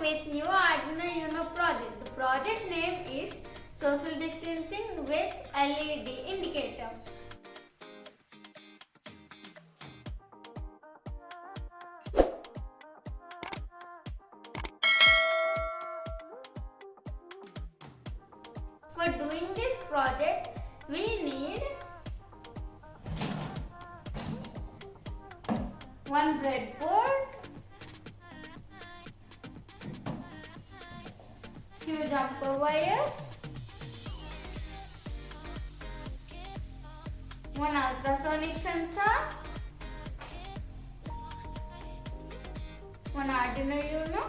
with new Arduino Uno project. The project name is Social Distancing with LED Indicator. For doing this project, we need one breadboard, few jumper wires, one ultrasonic sensor, one Arduino Uno,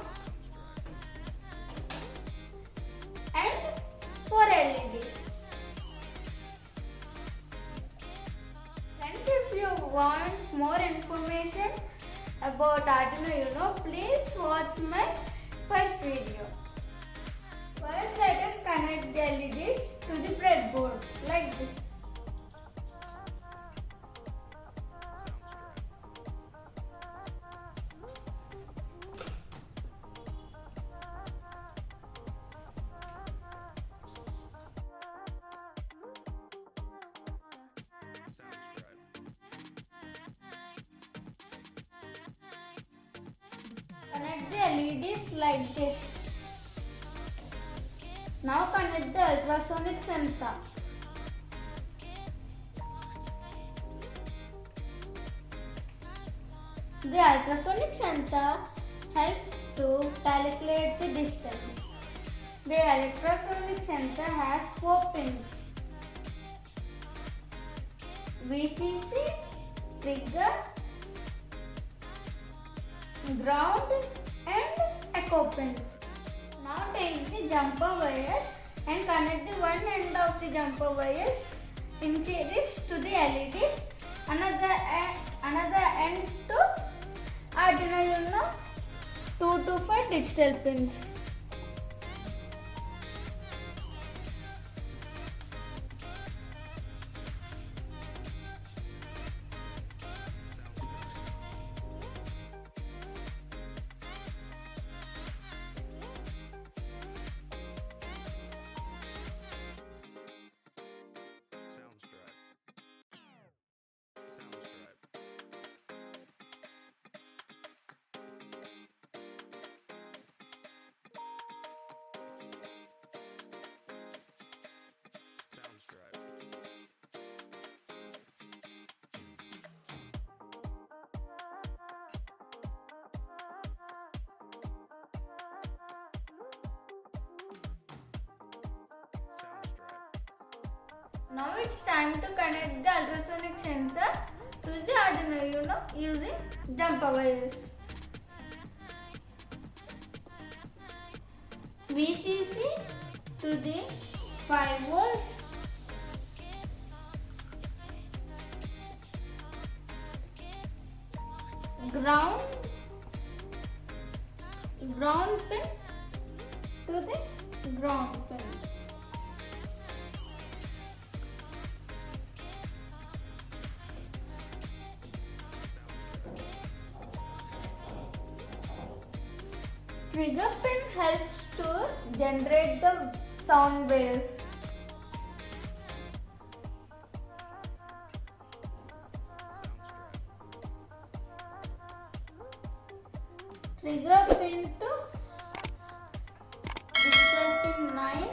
and 4 LEDs. Friends, if you want more information about Arduino Uno, please watch my first video. First, let us connect the LEDs to the breadboard like this. Connect the LEDs like this. Now connect the ultrasonic sensor. The ultrasonic sensor helps to calculate the distance. The ultrasonic sensor has 4 pins: VCC, trigger, ground and echo pins. Now take the jumper wires and connect the one end of the jumper wires in series to the LEDs, another end to Arduino Uno 2 to 5 digital pins. Now it's time to connect the ultrasonic sensor to the Arduino Uno using jumper wires. VCC to the 5 volts, ground pin to the ground pin. Trigger pin helps to generate the sound waves. Trigger pin to digital pin 9.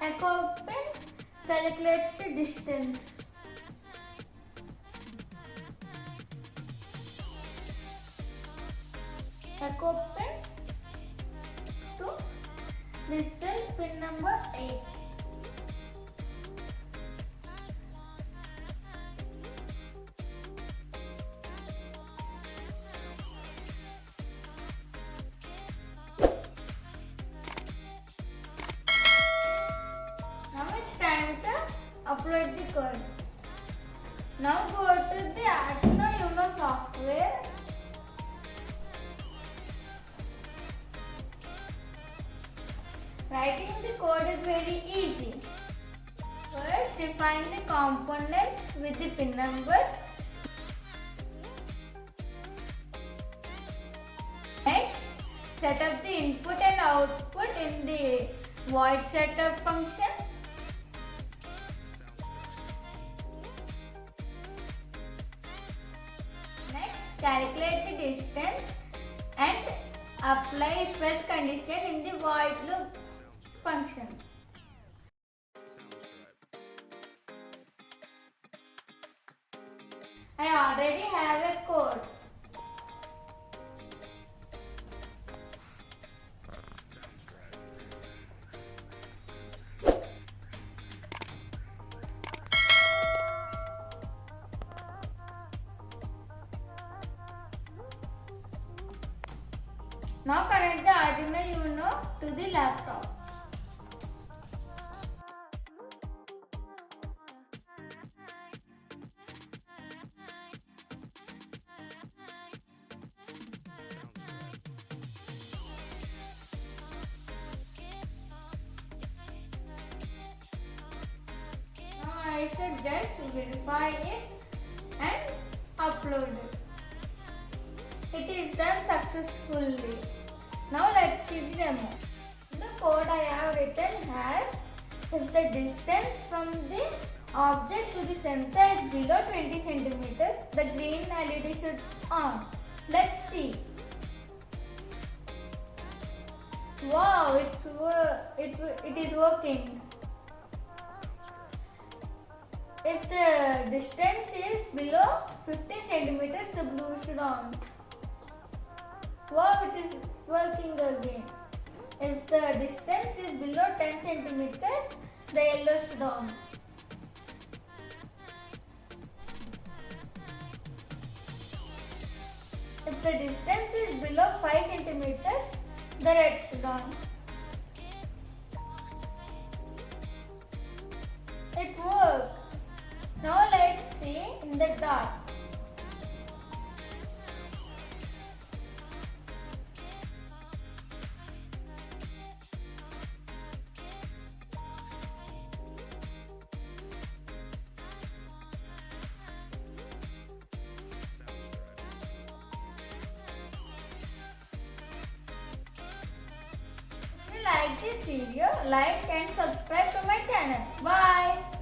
Echo pin calculates the distance. Echo pin to digital pin number 8. Now it's time to upload the code. Now go to the Arduino Uno software. Writing the code is very easy. First, define the components with the pin numbers. set up the input and output in the void setup function. Next, calculate the distance and apply if else condition in the void loop function. I already have a code. Now connect the Arduino Uno to the laptop. Now I should just verify it and upload it. It is done successfully. Now let's see the demo. The code I have written has, if the distance from the object to the sensor is below 20 centimeters, the green LED should on. Let's see. Wow, it is working. If the distance is below 15 centimeters, the blue should on. Wow, it is working again. If the distance is below 10 centimeters, the yellow should on. If the distance is below 5 centimeters, the red should on. It worked. Now let's see in the dark. If you like this video, like and subscribe to my channel. Bye.